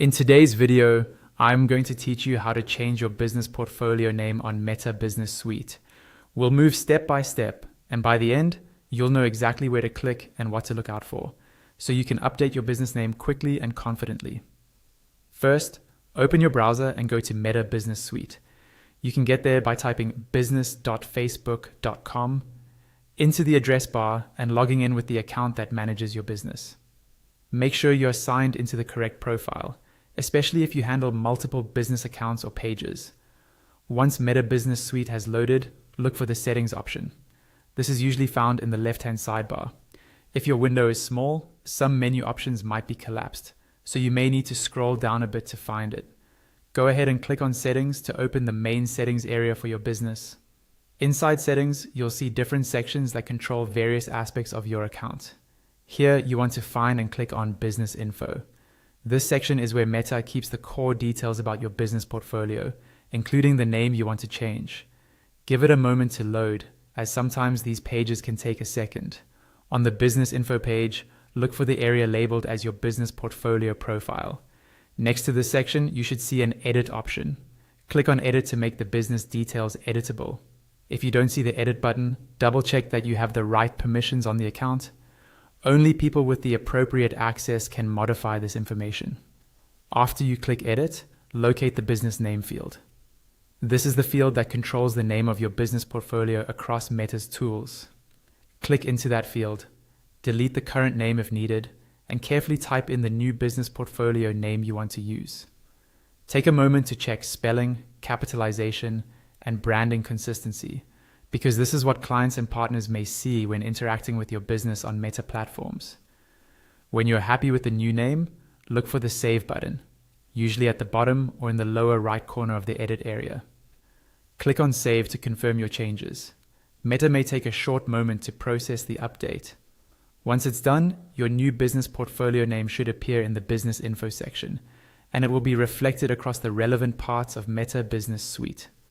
In today's video, I'm going to teach you how to change your business portfolio name on Meta Business Suite. We'll move step by step, and by the end, you'll know exactly where to click and what to look out for, so you can update your business name quickly and confidently. First, open your browser and go to Meta Business Suite. You can get there by typing business.facebook.com into the address bar and logging in with the account that manages your business. Make sure you're signed into the correct profile, especially if you handle multiple business accounts or pages. Once Meta Business Suite has loaded, look for the settings option. This is usually found in the left-hand sidebar. If your window is small, some menu options might be collapsed, so you may need to scroll down a bit to find it. Go ahead and click on Settings to open the main settings area for your business. Inside Settings, you'll see different sections that control various aspects of your account. Here, you want to find and click on Business Info. This section is where Meta keeps the core details about your business portfolio, including the name you want to change. Give it a moment to load, as sometimes these pages can take a second. On the Business Info page, look for the area labeled as your business portfolio profile. Next to this section, you should see an Edit option. Click on Edit to make the business details editable. If you don't see the Edit button, double check that you have the right permissions on the account. Only people with the appropriate access can modify this information. After you click Edit, locate the business name field. This is the field that controls the name of your business portfolio across Meta's tools. Click into that field, delete the current name if needed, and carefully type in the new business portfolio name you want to use. Take a moment to check spelling, capitalization, and branding consistency, because this is what clients and partners may see when interacting with your business on Meta platforms. When you're happy with the new name, look for the Save button, usually at the bottom or in the lower right corner of the edit area. Click on Save to confirm your changes. Meta may take a short moment to process the update. Once it's done, your new business portfolio name should appear in the Business Info section, and it will be reflected across the relevant parts of Meta Business Suite.